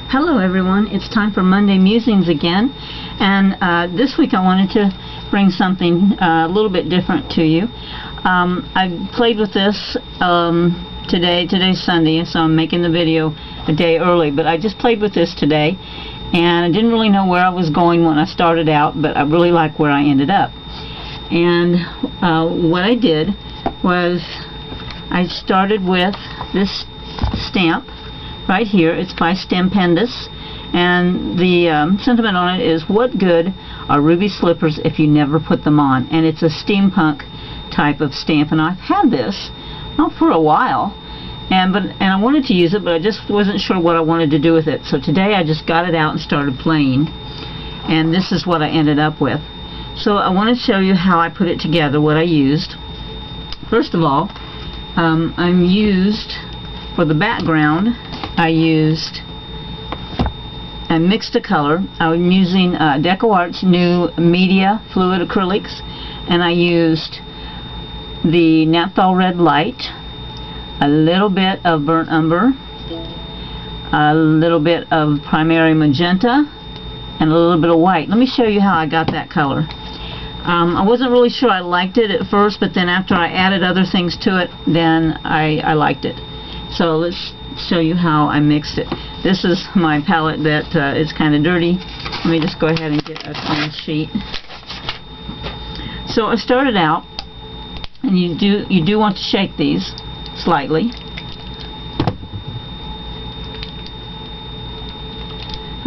Hello everyone, it's time for Monday Musings again, and this week I wanted to bring something a little bit different to you. I played with this today's Sunday, so I'm making the video a day early, but I just played with this today, and I didn't really know where I was going when I started out, but I really like where I ended up. And what I did was I started with this stamp right here. It's by Stampendous, and the sentiment on it is, what good are ruby slippers if you never put them on? And it's a steampunk type of stamp, and I've had this for a while, and I wanted to use it, but I just wasn't sure what I wanted to do with it. So today I just got it out and started playing, and this is what I ended up with. So I want to show you how I put it together, what I used. First of all, for the background, I mixed a color. I'm using DecoArt's new Media Fluid Acrylics, and I used the Naphthol Red Light, a little bit of Burnt Umber, a little bit of Primary Magenta, and a little bit of white. Let me show you how I got that color. I wasn't really sure I liked it at first, but then after I added other things to it, then I liked it. So let's show you how I mixed it. This is my palette that is kind of dirty. Let me just go ahead and get a clean sheet. So I started out, and you do want to shake these slightly.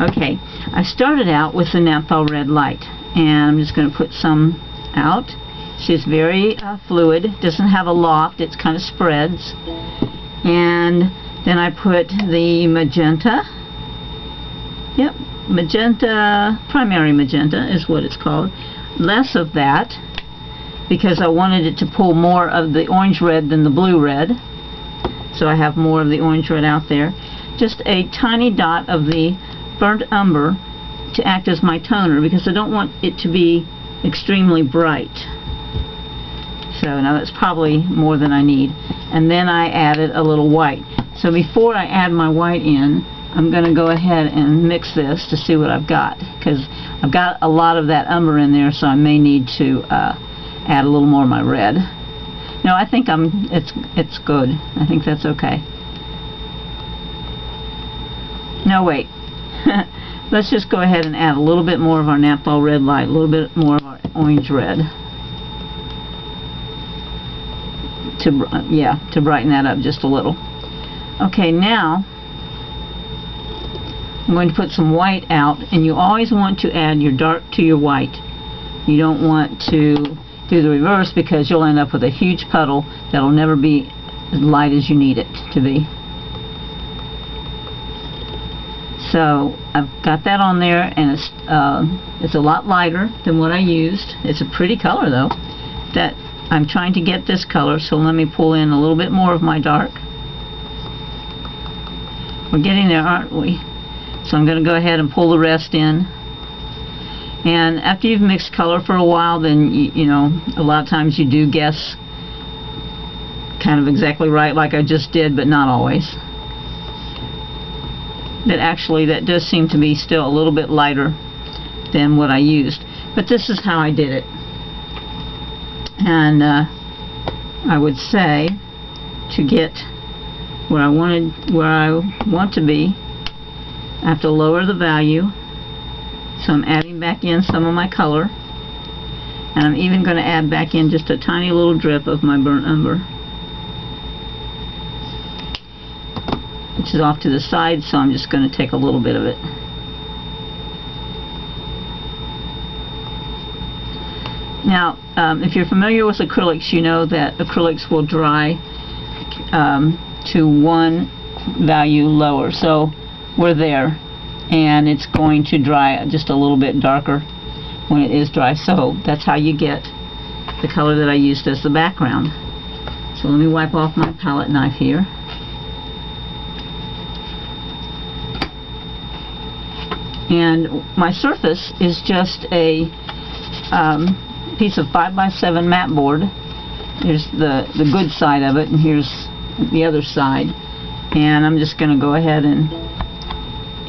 Okay, I started out with the Naphthol Red Light, and I'm just going to put some out. It's very fluid, doesn't have a loft, it kind of spreads. And then I put the magenta. Yep, magenta, Primary Magenta is what it's called. Less of that, because I wanted it to pull more of the orange red than the blue red. So I have more of the orange red out there. Just a tiny dot of the Burnt Umber to act as my toner, because I don't want it to be extremely bright. So now that's probably more than I need. And then I added a little white. So before I add my white in, I'm going to go ahead and mix this to see what I've got, because I've got a lot of that umber in there, so I may need to add a little more of my red. No, I think it's good. I think that's okay. No, wait. Let's just go ahead and add a little bit more of our Naphthol Red Light, a little bit more of our orange red, to brighten that up just a little. Okay, now I'm going to put some white out, and you always want to add your dark to your white. You don't want to do the reverse, because you'll end up with a huge puddle that'll never be as light as you need it to be. So I've got that on there, and it's a lot lighter than what I used. It's a pretty color though. That I'm trying to get this color, so let me pull in a little bit more of my dark. We're getting there, aren't we? So I'm going to go ahead and pull the rest in. And after you've mixed color for a while, then you know, a lot of times you do guess kind of exactly right, like I just did, but not always. But actually that does seem to be still a little bit lighter than what I used. But this is how I did it. And I would say, to get where I want to be, I have to lower the value. So I'm adding back in some of my color, and I'm even going to add back in just a tiny little drip of my Burnt Umber, which is off to the side, so I'm just going to take a little bit of it. Now, if you're familiar with acrylics, you know that acrylics will dry to one value lower. So we're there, and it's going to dry just a little bit darker when it is dry. So that's how you get the color that I used as the background. So let me wipe off my palette knife here. And my surface is just a piece of 5x7 mat board. Here's the good side of it, and here's the other side. And I'm just going to go ahead and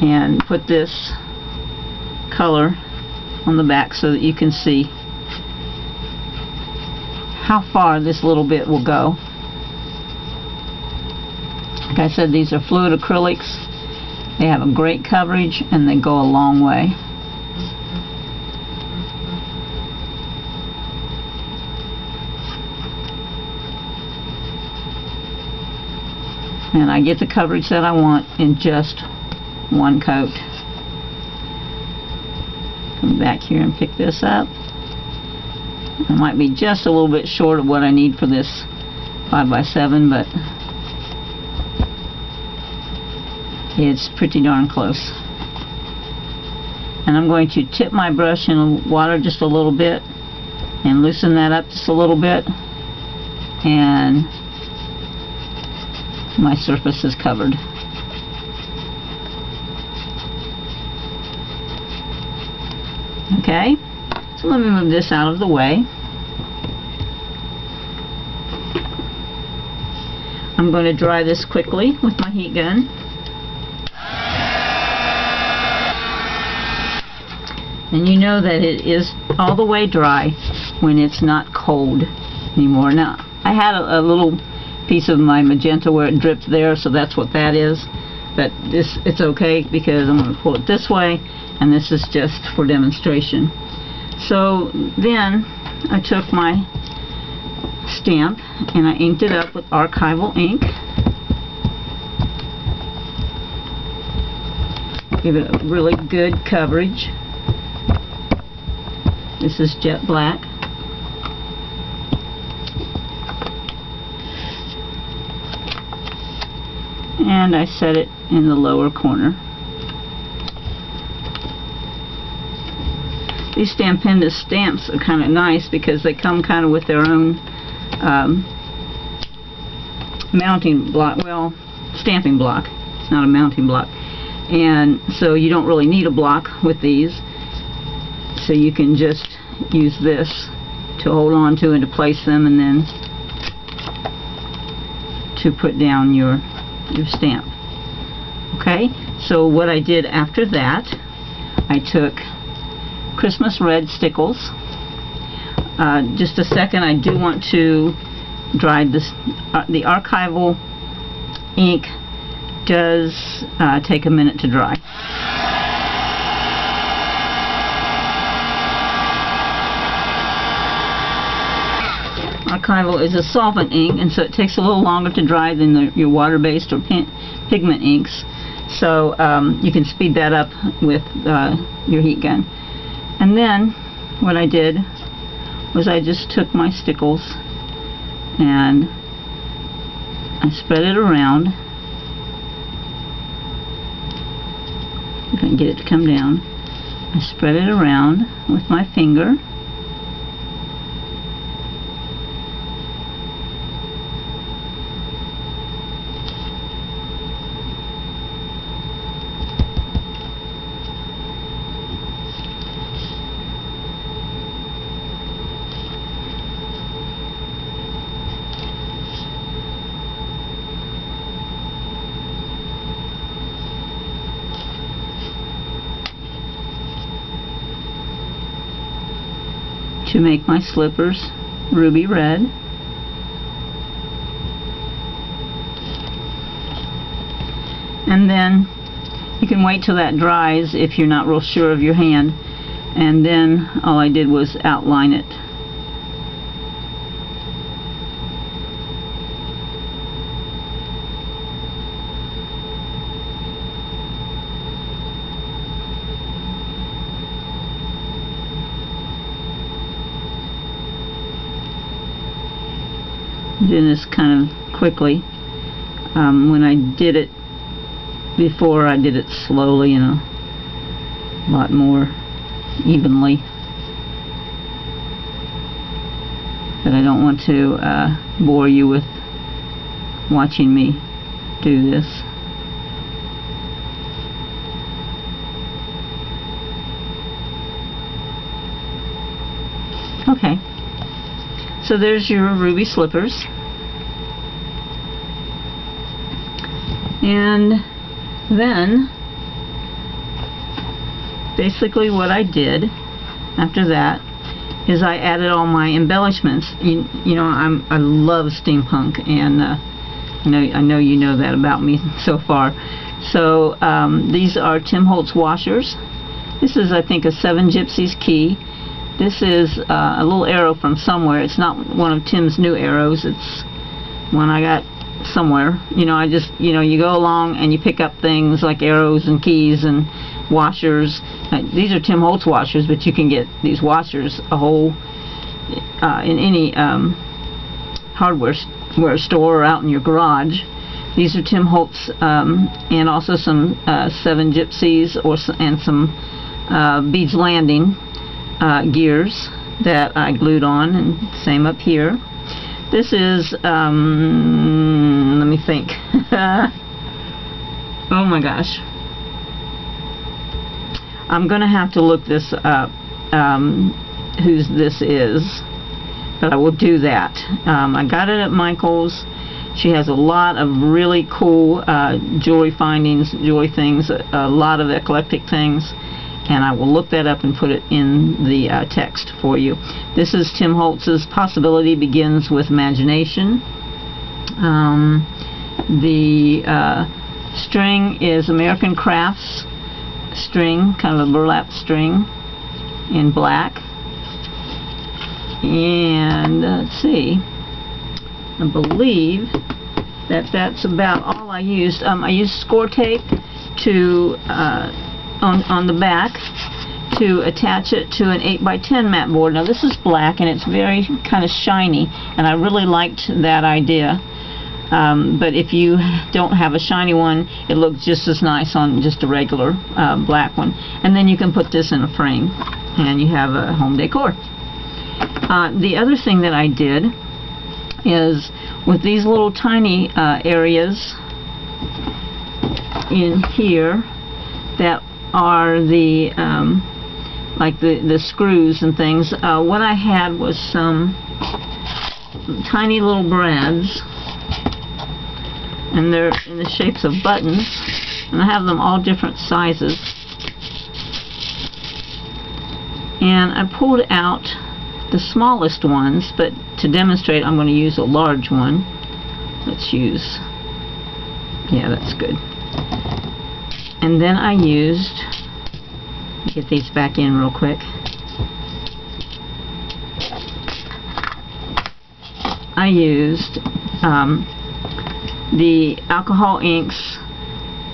and put this color on the back so that you can see how far this little bit will go. Like I said, these are fluid acrylics. They have a great coverage and they go a long way. And I get the coverage that I want in just one coat. Come back here and pick this up. I might be just a little bit short of what I need for this 5x7, but it's pretty darn close. And I'm going to tip my brush in water just a little bit and loosen that up just a little bit, and my surface is covered. Okay, so let me move this out of the way. I'm going to dry this quickly with my heat gun. And you know that it is all the way dry when it's not cold anymore. Now, I had a little piece of my magenta where it dripped there, so that's what that is. But this, it's okay because I'm going to pull it this way, and this is just for demonstration. So then I took my stamp and I inked it up with archival ink. Give it a really good coverage. This is jet black. And I set it in the lower corner. These Stampendous stamps are kind of nice because they come kind of with their own mounting block, well, stamping block. It's not a mounting block. And so you don't really need a block with these. So you can just use this to hold on to and to place them, and then to put down your stamp. Okay, so what I did after that, I took Christmas red stickles. Just a second, I do want to dry this. The archival ink does take a minute to dry. Archival is a solvent ink, and so it takes a little longer to dry than your water-based or pigment inks. So you can speed that up with your heat gun. And then what I did was I just took my stickles and I spread it around. If I can get it to come down. I spread it around with my finger. To make my slippers ruby red. And then you can wait till that dries if you're not real sure of your hand, and then all I did was outline it. Doing this kind of quickly. When I did it before, I did it slowly and a lot more evenly. But I don't want to bore you with watching me do this. Okay. So there's your ruby slippers. And then basically what I did after that is I added all my embellishments. You know, I love steampunk, and I know you know that about me so far. So these are Tim Holtz washers. This is, I think, a 7 Gypsies key. This is a little arrow from somewhere. It's not one of Tim's new arrows. It's one I got somewhere. You know, you go along and you pick up things like arrows and keys and washers. These are Tim Holtz washers, but you can get these washers a whole in any hardware store or out in your garage. These are Tim Holtz, and also some 7 Gypsies and some Beads Landing gears that I glued on, and same up here. This is, let me think. Oh my gosh. I'm going to have to look this up, whose this is, but I will do that. I got it at Michael's. She has a lot of really cool jewelry findings, jewelry things, a lot of eclectic things, and I will look that up and put it in the text for you. This is Tim Holtz's Possibility Begins with Imagination. The string is American Crafts string, kind of a burlap string in black. And let's see, I believe that's about all I used. I used score tape to on the back to attach it to an 8x10 mat board. Now this is black and it's very kind of shiny, and I really liked that idea. But if you don't have a shiny one, it looks just as nice on just a regular black one. And then you can put this in a frame and you have a home decor. The other thing that I did is with these little tiny areas in here that are the like the screws and things, what I had was some tiny little brads, and they're in the shapes of buttons, and I have them all different sizes. And I pulled out the smallest ones, but to demonstrate I'm going to use a large one. Let's use, yeah, that's good. And then I used, get these back in real quick. I used the alcohol inks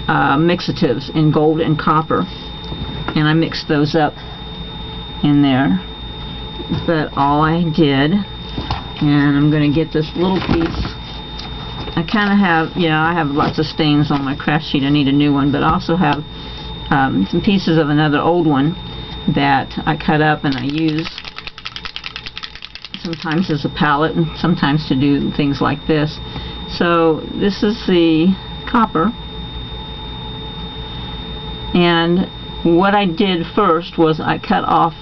mixatives in gold and copper, and I mixed those up in there. But all I did, and I'm going to get this little piece. I kind of have, I have lots of stains on my craft sheet. I need a new one, but I also have some pieces of another old one that I cut up and I use sometimes as a palette and sometimes to do things like this. So this is the copper, and what I did first was I cut off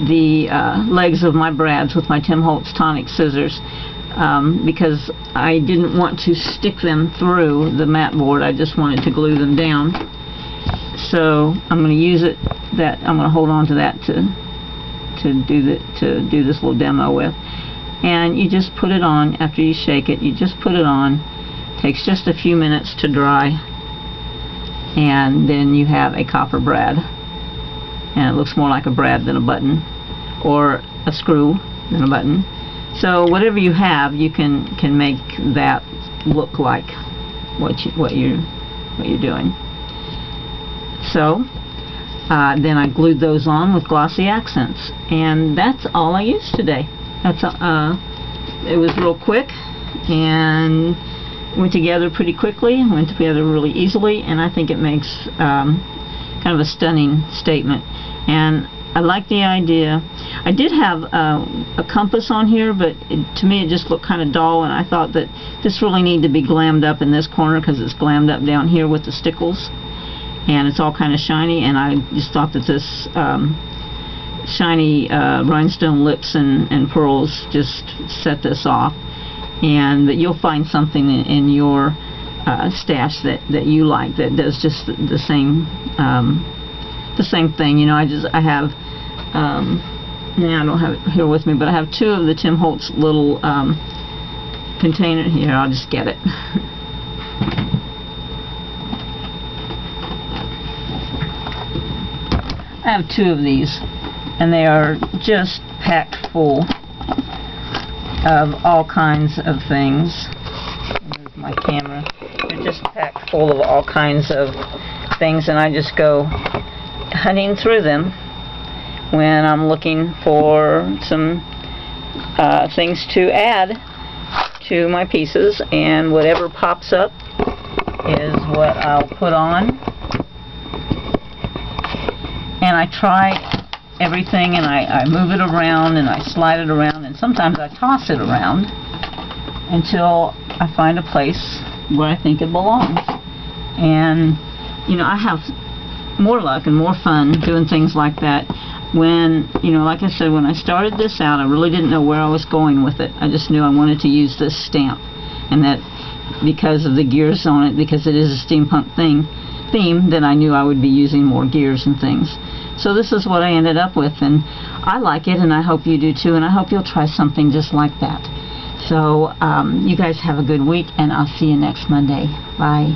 the legs of my brads with my Tim Holtz tonic scissors, because I didn't want to stick them through the mat board. I just wanted to glue them down. So I'm going to use it, that I'm going to hold on to that to do this little demo with. And you just put it on after you shake it. You just put it on. Takes just a few minutes to dry, and then you have a copper brad. And it looks more like a brad than a button, or a screw than a button. So whatever you have, you can make that look like what you're doing. So then I glued those on with glossy accents, and that's all I used today. That's it was real quick and went together pretty quickly, went together really easily, and I think it makes kind of a stunning statement. And I like the idea. I did have a compass on here, but to me it just looked kind of dull, and I thought that this really needed to be glammed up in this corner because it's glammed up down here with the stickles, and it's all kind of shiny, and I just thought that this shiny rhinestone lips and pearls just set this off. And that you'll find something in your stash that you like that does just the same the same thing. You know, I have, now I don't have it here with me, but I have 2 of the Tim Holtz little container here. I'll just get it. I have 2 of these, and they are just packed full of all kinds of things. Move my camera. They're just packed full of all kinds of things, and I just go hunting through them when I'm looking for some things to add to my pieces, and whatever pops up is what I'll put on. And I try everything, and I move it around, and I slide it around, and sometimes I toss it around until I find a place where I think it belongs. And you know, I have more luck and more fun doing things like that when, you know, like I said, when I started this out, I really didn't know where I was going with it. I just knew I wanted to use this stamp, and that because of the gears on it, because it is a steampunk theme, then I knew I would be using more gears and things. So this is what I ended up with, and I like it, and I hope you do too, and I hope you'll try something just like that. So you guys have a good week, and I'll see you next Monday. Bye.